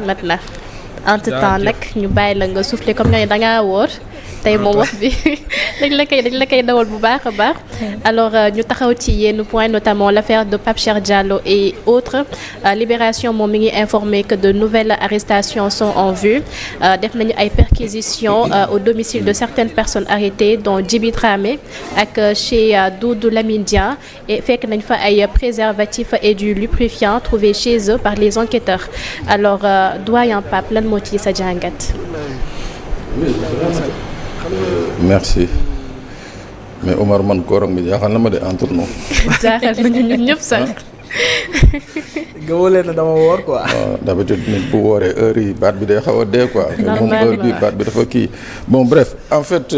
mat na entre temps nag ñu bàyyi la nga souffler comme nga ne dangaa wóor tey moom wax bi dañ la koy dawal bu baax a baax. Alors ñu taxaw ci yenn point notamment l'affaire de Pape Cheikh Diallo et autres. Libération moom mi ngi informé que de nouvelles arrestations sont en vue. Def nañu ay perquisitions au domicile de certaines personnes arrêtées dont Djiby Dramé ak chez Doudou Lamine Dia et fekk nañ fa ay préservatifs et du lubrifiant trouvés chez eux par les enquêteurs. Alors doyen Pape lan moo ci sa jàngat. Merci mais Omar man kooram bi jaaxal na ma de entre nous. jaaxal nañu ñun ñëpp sax. gëwëlee na dama woor quoi. waaw d'habitude nit bu wooree heure yi baat bi day xaw a dee quoi. mais moom heure bi baat bi dafa kii. bon bref en fait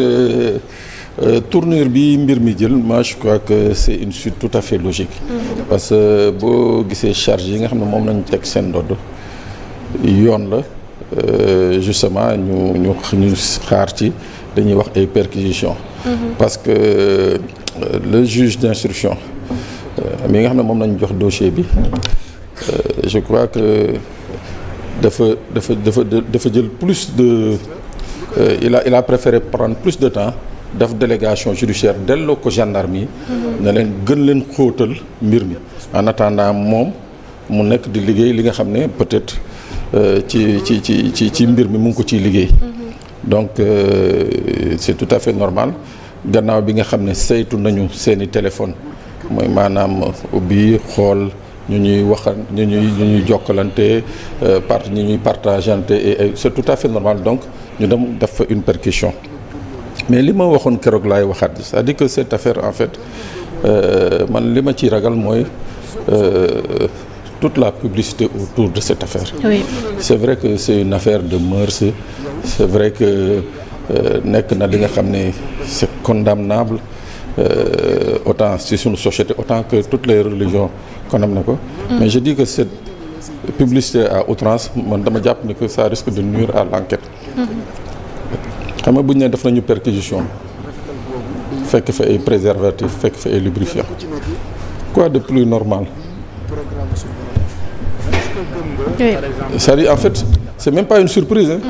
tournure bi mbir mi jël moi je crois que c'est une suite tout à fait logique. parce que boo gisee charge yi nga xam ne moom lañu teg seen ndodd yoon la justement ñu xaar ci. dañuy wax ay perquisitions. parce que le juge d'instruction mi nga xam ne moom lañu jox dossier bi je crois que dafa jël plus de il a préféré prendre plus de temps def délégation judiciaire delloo ko gendarmerie. ne leen gën leen xóotal mbir mi en attendant moom mu nekk di liggéey li nga xam ne peut-être ci mbir mi mu ngi ko ciy liggéey. donc c'est tout à fait normal gannaaw bi nga xam ne saytu nañu seeni téléphone mooy maanaam ubbi xool ñu ñuy jokkalante ñu ñuy partageante et c'est tout à fait normal donc ñu dem def fa une perquisition mais li ma waxoon keroog laay waxaat c'est-à-dire que cette affaire en fait man li ma ciy ragal mooy toute la publicité autour de cette affaire. Oui. C'est vrai que c'est une affaire de mœurs, c'est vrai que nekk na li nga xam ne c'est condamnable autant si suñu société autant que toutes les religions condamnent na ko. Mais je dis que cette publicité à outrance man dama jàpp ni que ça risque de nuire à l'enquête. xam nga bu ñu ne def nañu perquisition fekk fa ay préservatifs fekk fa ay lubrifiants quoi de plus normal. Oui. C'est-à-dire en fait c'est même pas une surprise hein.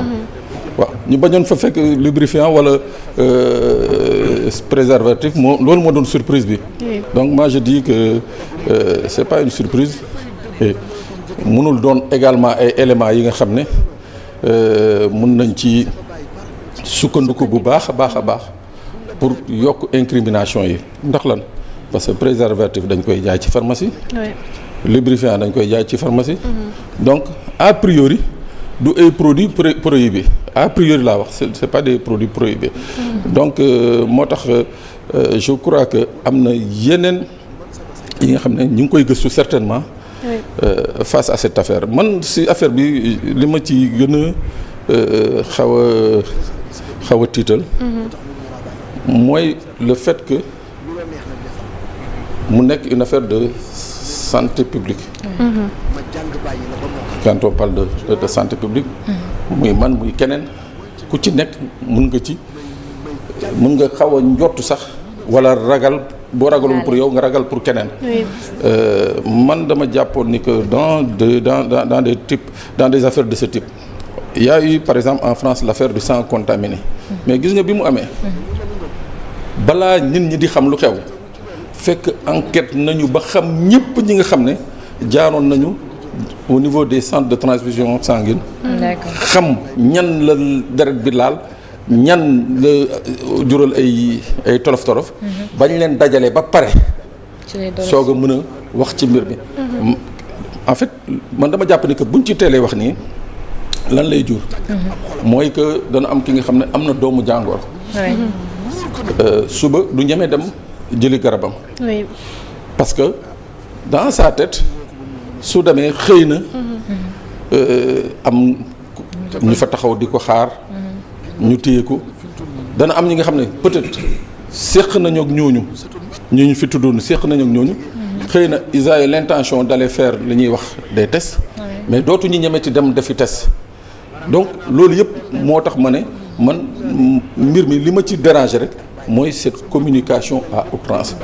waaw ñu bañoon fa fekk lubrifiant wala préservatif loolu moo doon surprise bi. Donc moi je dis que c'est pas une surprise et mënul doon également ay éléments yi nga xam ne mën nañ ci sukkandiku bu baax a baax pour yokk incrimination yi ndax lan parce que préservatif dañ koy jaay ci pharmacie. Lubrifiant dañ koy jaay ci pharmacie. Donc a priori du ay produits prohibés a priori laa wax c'est pas des produits prohibés. Donc moo tax je crois que am na yeneen yi nga xam ne ñu ngi koy gëstu certainement. Face à cette affaire man si affaire bi li ma ci gën a xaw a tiital. mooy le fait que mu nekk une affaire de santé publique. Quand on parle de santé publique. muy man muy keneen ku ci nekk mën nga xaw a njott sax wala ragal boo ragalul pour yow nga ragal pour keneen. man dama jàppoon ni que dans des affaires de ce type il y a eu par exemple en France l'affaire du sang contaminé. Mais gis nga bi mu amee. balaa nit ñi di xam lu xew fekk enquête nañu ba xam ñëpp ñi nga xam ne jaaroon nañu au niveau des centres de transfusion sanguine. xam ñan la deret bi laal ñan la jural ay tolof bañ leen dajale ba pare soog a mën a wax ci mbir mi. En fait man dama jàpp ni que buñ ci teelee wax nii lan lay jur. mooy que dana am ki nga xam ne am na doomu jàngoor. suba du ñemee dem jëli garabam. Oui. Parce que dans sa tête su demee xëy na am ñu fa taxaw di ko xaar. ñu téye ko dana am ñi nga xam ne peut-être séq nañu ak ñooñu ñu fi tuddoon séq nañu ak ñooñu. xëy na ils avaient l'intention d'aller faire li ñuy wax des tests. mais dootu ñu ñemeti dem defi test. donc loolu yëpp moo tax ma ne man mbir mi li ma ci déranger rek mooy cette communication à outrance.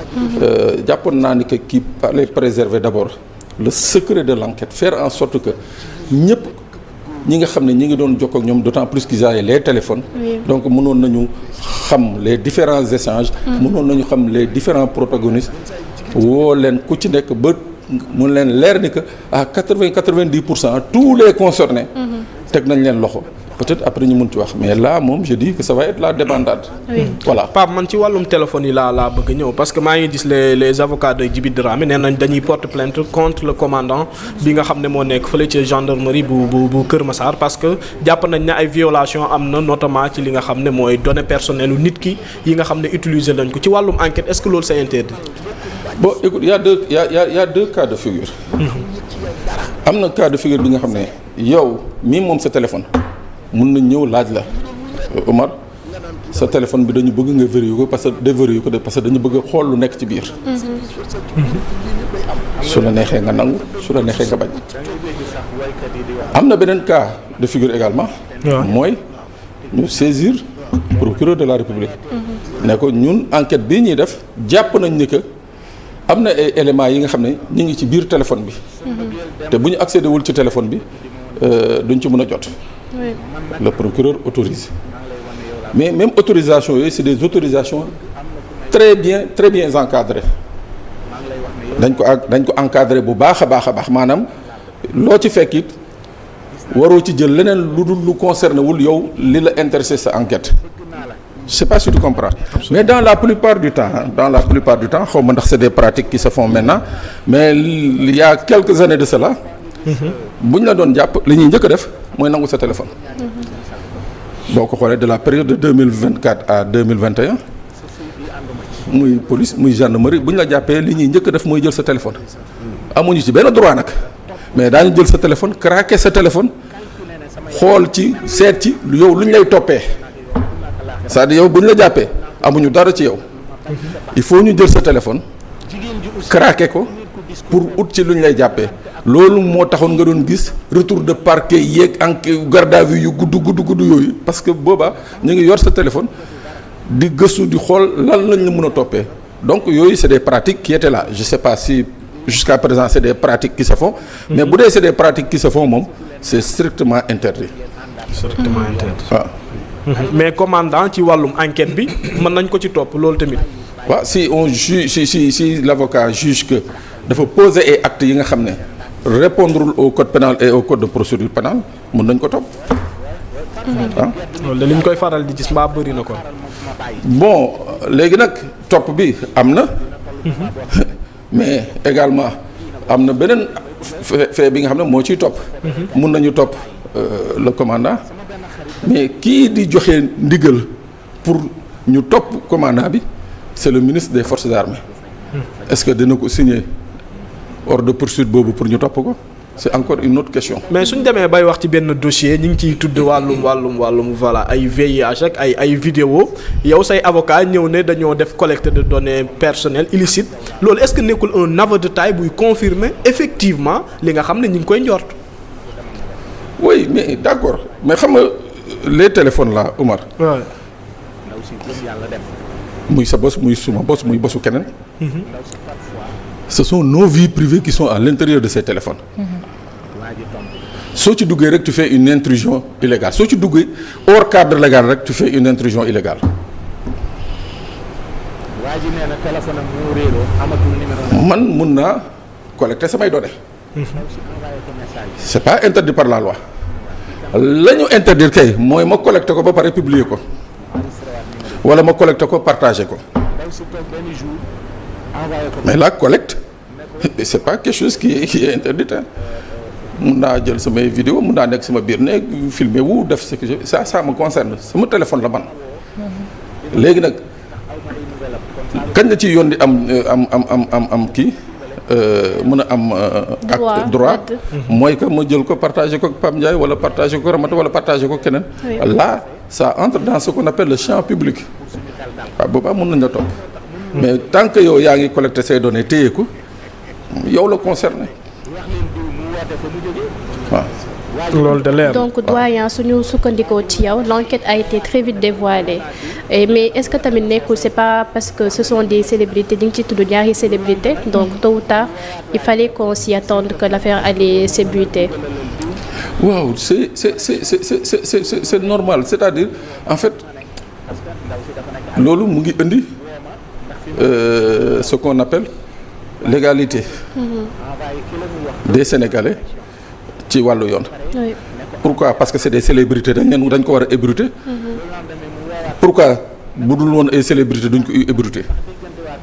jàppoon naa ni que kii fallait préserver d'abord le secret de l'enquête faire en sorte que ñëpp ñi nga xam ne ñi ngi doon jokkoo ak ñoom d'autant plus qu'ils avaient les téléphones. Oui. Donc mënoon nañu xam les différents échanges. mënoon nañu xam les différents protagonistes. woo leen ku ci nekk ba mun leen leer ni que à 90% tous les concernés. teg nañ leen loxo. peut-être après ñu mun ci wax mais là moom je dis que ça va être la débandade. Oui. Voilà. Pape man ci wàllum téléphone yi laa bëgg ñëw parce que maa ngi gis les avocats de Djiby Dramé nee nañ dañuy porte plainte contre le commandant bi nga xam ne moo nekk fële ci gendarmerie bu Kër Massar parce que jàpp nañ ne ay violation am na notamment ci li nga xam ne mooy données personnelles u nit ki yi nga xam ne utiliser lañ ko ci wàllum enquête est-ce que loolu c'est interdit. Bon écoute y a deux cas de figure. am na cas de figure bi nga xam ne yow mii moom sa téléphone. mun nañ ñëw laaj la Omar sa téléphone bi dañu bëgg nga vérifier ko parce que dañu bëgg xool lu nekk ci biir. su la neexee nga nangu su la neexee nga bañ. am na beneen cas de figure également. mooy ñu saisir procureur de la République. ne ko ñun enquête bii ñuy def jàpp nañ ni que am na ay éléments yi nga xam ne ñu ngi ci biir téléphone bi. te bu ñu accédé wul ci téléphone bi duñ ci mën a jot. Oui. Le procureur autorise. Mais même autorisation yooyu c'est des autorisations très bien encadrées. dañ ko encadré bu baax a baax maanaam loo ci fekk it waroo ci jël leneen lu dul lu concerné wul yow li la intéressé sa enquête. Je sais pas si tu comprends. Mais dans la plupart du temps xaw ma ndax c'est des pratiques qui se font maintenant mais il y a quelques années de cela. bu ñu la doon jàpp li ñuy njëkk a def mooy nangu sa téléphone. boo ko xoolee de la période de 2024 à 2021 muy police muy gendarmerie bu ñu la jàppee li ñuy njëkk a def mooy jël sa téléphone. amuñu ci benn droit nag mais daañu jël sa téléphone craquer sa téléphone xool ci seet ci yow lu ñu lay toppee c'est-à-dire yow bu ñu la jàppee amuñu dara ci yow il faut ñu jël sa téléphone craquer ko pour ut ci lu ñu lay jàppee. loolu moo taxoon nga doon gis retour de parquet yeeg enquête garde à vue yu gudd yooyu parce que boobaa ñu ngi yor sa téléphone di gëstu di xool lan lañ la mën a toppee donc yooyu c'est des pratiques qui étaient là je sais pas si jusqu'à présent c'est des pratiques qui se font. mais bu dee c'est des pratiques qui se font moom c'est strictement interdit. strictement interdit waaw. mais commandant ci wàllum enquête bi mën nañ ko ci topp loolu tamit. waaw si on juge si l'avocat juge que dafa poser ay actes yi nga xam ne. répondre au code pénal et au code de procédure pénale mën nañ ko topp. loolu de li ñu koy faral di gis mbaa bëri na ko. bon léegi nag topp bi am na. mais également am na beneen fait bi nga xam ne moo ciy topp. mun nañu topp le commandant mais kii di joxe ndigal pour ñu topp commandant bi c'est le ministre des forces armées. est-ce que dina ko signer. ordre de poursuite boobu pour ñu topp ko c'est encore une autre question. mais suñ demee bay wax ci benn dossier ñu ngi ciy tudd wàllum voilà ay VIH ak ay vidéo yow say avocat ñëw ne dañoo def collecte de données personnelles illicites loolu est-ce que nekkul un aveu de taille buy confirmer effectivement li nga xam ne ñu ngi koy njort. oui mais d'accord mais xam nga les téléphones là Omar. waaw. muy sa bos muy suma bos muy bosu keneen. ce sont nos vies privées qui sont à l'intérieur de ces téléphones. soo ci duggee rek tu fais une intrusion illégale soo ci duggee hors cadre légal rek tu fais une intrusion illégale. man mun naa collecter samay données. c'est pas interdit par la loi. la ñu interdire kay mooy ma collecter ko ba pare publier ko wala ma collecter ko partager ko. mais la collecte c'est pas quelque chose qui est interdit mun naa jël samay vidéo mun naa nekk sama biir néeg filmer wu def ce que ça me concerne sama téléphone la man. léegi nag kañ la ci yoon di am kii mën a am. acte droit mooy que ma jël ko partager ko Pape Ndiaye wala partager ko Ramata wala partager ko keneen. là ça entre dans ce qu'on appelle le champ public. waaw boobaa mën nañ la topp. mais tant que yow yaa ngi collecter say données téye ko yow la concerné waaw. loolu de leer. donc doyen suñu sukkandikoo ci yow l'enquête a été très vite dévoilée mais est-ce que tamit nekkul c'est pas parce que ce sont des célébrités di nga ci tudd ñaari célébrités donc tôt ou tard il fallait qu'on s'y attende que l'affaire allait s'ébruiter. waaw c'est normal, c'est-à-dire en fait loolu mu ngi indi ce qu'on appelle l'égalité des Sénégalais ci wàllu yoon. Oui. Pourquoi? Parce que c'est des célébrités dañ ko war a ébruiter. Pourquoi bu dul woon ay célébrités duñ ko ébruiter?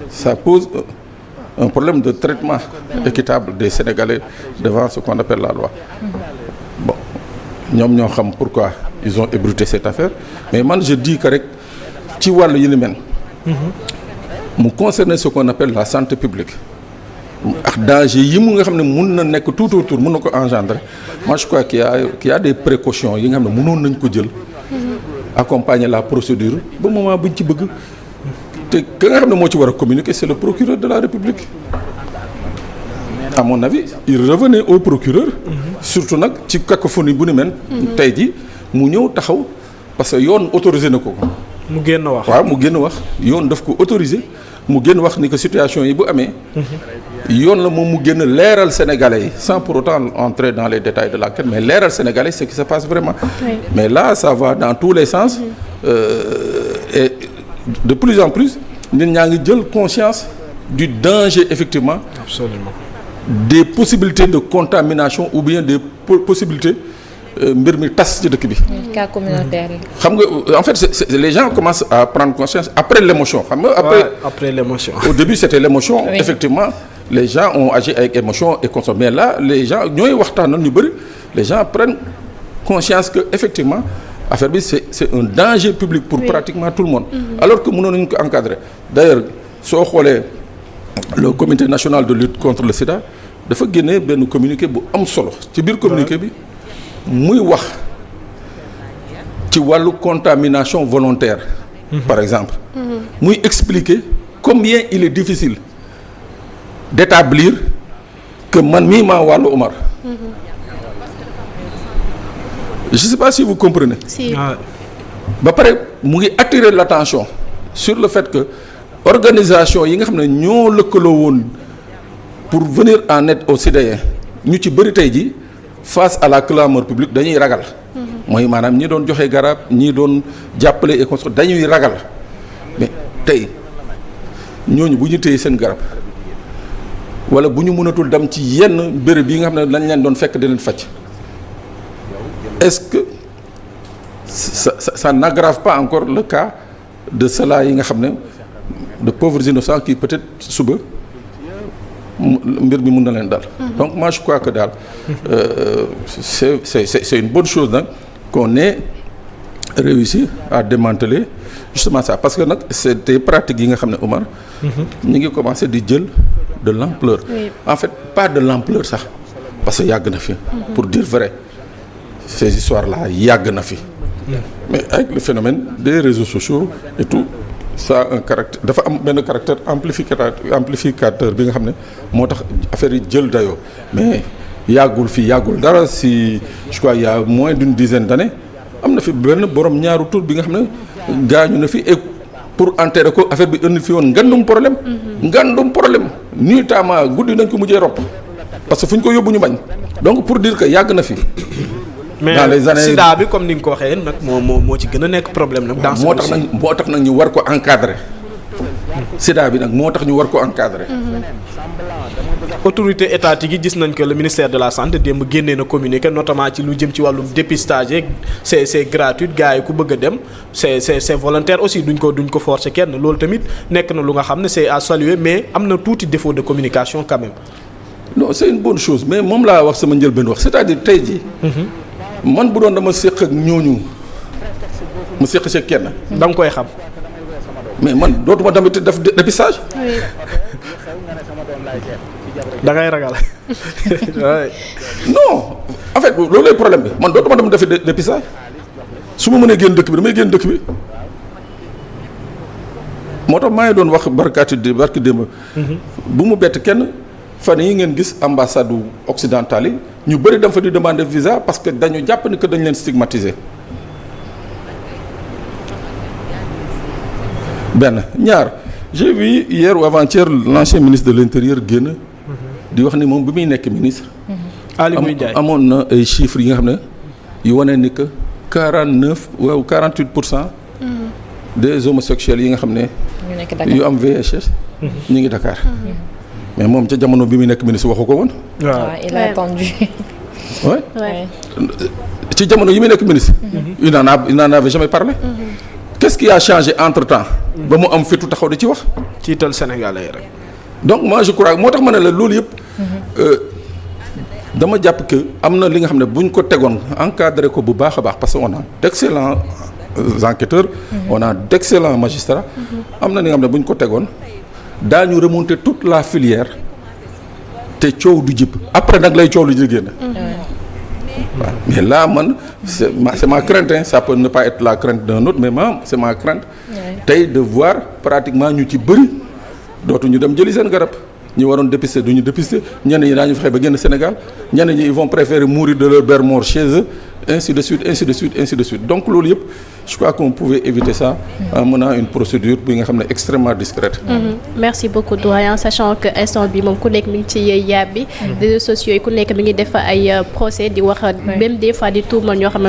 Ça pose un problème de traitement équitable des Sénégalais devant ce qu'on appelle la loi. Bon, ñoom ñoo xam pourquoi ils ont ébruité cette affaire, mais man je dis que rek ci wàllu yi ni mel mu concerner ce qu'on appelle la santé publique ak danger yi mu nga xam ne mun na nekk tout autour mun na ko engendrer. Moi je crois qu'il y a des précautions yi nga xam ne mënoon nañ ko jël accompagner la procédure ba moment buñ ci bëgg te ka nga xam ne moo ci war a communiquer c'est le procureur de la République. À mon avis il revenait au procureur surtout nag ci cacophonie bu ni mel tey ji mu ñëw taxaw parce que yoon autorisé na ko mu génn wax. waaw mu génn wax yoon daf ko autorisé mu génn wax ni que situation yi bu amee yoon la moom mu génn leeral sénégalais yi sans pour autant entrer dans les détails de l'enquête mais leeral sénégalais ce qui se passe vraiment. Oui. Mais là ça va dans tous les sens et de plus en plus nit ñaa ngi jël conscience du danger effectivement. Absolument. Des possibilités de contamination ou bien des possibilités mbir mi tas ci dëkk bi. cas communautaire yi. xam nga en fait les gens commencent à prendre conscience après l'émotion xam nga. Après l'émotion. Au début c'était l'émotion. Oui. Effectivement les gens ont agi avec émotion et conscience mais là les gens ñooy waxtaanal ñu bëri les gens prennent conscience que effectivement affaire bi c'est un danger public pour pratiquement tout le monde. Alors que mënoon nañu ko encadrer d'ailleurs soo xoolee le comité national de lutte contre le sida dafa génne benn communiqué bu am solo ci biir communiqué bi muy wax ci wàllu contamination volontaire. Par exemple. Muy expliquer combien il est difficile d'établir que man mii maa wàllu Omar. Je sais pas si vous comprenez. Si. ba pare mu ngi attirer l'attention sur le fait que organisation yi nga xam ne ñoo lëkkaloo woon pour venir en aide aux citoyens ñu ci bëri tey ji face à la clameur publique dañuy ragal. mooy maanaam ñi doon joxe garab ñi doon jàppale et construire dañuy ragal mais tey ñooñu bu ñu téye seen garab wala bu ñu mënatul dem ci yenn béréb yi nga xam ne lañ leen doon fekk di leen faj est-ce que ça n'aggrave pas encore le cas de cela yi nga xam ne de pauvres innocents qui peut-être suba mbir mi mën na leen dal. Donc moi je crois que daal c'est une bonne chose nag qu'on ait réussi à démanteler justement ça parce que nag c'est des pratiques yi nga xam ne Omar. ñu ngi commencer di jël de l'ampleur. Oui. En fait pas de l'ampleur sax parce que yàgg na fi. Pour dire vrai ces histoires-là yàgg na fi. Mais avec le phénomène des réseaux sociaux et tout ça a un caractère dafa am benn caractère amplificateur bi nga xam ne moo tax affaire yi jël dayoo mais yàggul dara si je crois il y a moins d'une dizaine d'années am na fi benn borom ñaaru tur bi nga xam ne gaañu na fi et pour enterrer ko affaire bi indi fi woon ngandum problème nuitamment guddi nañ ko mujjee ropp parce que fu ñu ko yóbbu ñu bañ donc pour dire que yàgg na fi. mais dans les années sida bi comme ni nga ko waxee nag moo ci gën a nekk problème nag. dans ce moo tax nag ñu war ko encadrer. sida bi nag moo tax ñu war ko encadrer. autorité étatique yi gis nañ que le ministère de la santé démb génnee na communiqué notamment ci lu jëm ci wàllum dépistage yeeg c'est gratuit gars yi ku bëgg a dem c'est volontaire aussi duñ ko forcer kenn loolu tamit nekk na lu nga xam ne c'est à saluer mais am na tuuti défaut de communication quand même. non c'est une bonne chose mais moom laa wax sama njëlbeen wax c'est-à-dire tey jii. man bu doon dama séq ak ñooñu mu séq ci kenn. da nga koy xam. mais man dootuma tamit def dépistage. Oui. da ngay ragal. non en fait loolu lay problème bi man dootuma dem defi dépistage su ma mënee génn dëkk bi damay génn dëkk bi moo tax maa ngi doon wax barki démb. bu mu bett kenn fan yi ngeen gis ambassade occidentale yi ñu bëri dem fa di demander visa parce que dañu jàpp ni que dañ leen stigmatiser. benn ñaar j'ai vu hier ou avant-hier l'ancien ministre de l'intérieur génn di wax ni moom bi muy nekk ministre Aly Ngouille Ndiaye amoon na ay chiffres yi nga xam ne yu wane ni que 48% des homosexuels yi nga xam ne yu am VIH ñu ngi Dakar mais moom ca jamono bi muy nekk ministre waxu ko woon. waaw il a attendu. ouais. ci jamono yi muy nekk ministre. il n'en avait jamais parlé. Qu'est-ce qui a changé entre-temps. ba mu am fitu taxaw di ci wax. ciital Sénégalais rek. donc moi je crois moo tax ma ne la loolu yëpp. dama jàpp que am na li nga xam ne buñ ko tegoon encadré ko bu baax a baax parce que on a d'excellents enquêteurs. on a d'excellents magistrats. am na li nga xam ne buñ ko tegoon daañu remonter toute la filière te coow du jib après nag lay coow lu jigéen. waaw mais là man c'est ma crainte hein. Ça peut ne pas être la crainte d'un autre mais c'est ma crainte. tey de voir pratiquement ñu ci bëri dootuñu dem jëli seen garab. ñi waroon dépister duñu dépister ñenn ñi daañu fexe ba génn Sénégal ñenn ñi ils vont préférer mourir de leur mère mort chez eux ainsi de suite donc loolu yëpp je crois qu'on pouvait éviter ça en menant une procédure bi nga xam ne extrêmement discrète. Merci beaucoup doyen sachant que instant bi moom ku nekk mi ngi ci yàb bi réseaux sociaux yi ku nekk mi ngi def ay procès di wax même des fois di tuumal ñoo xam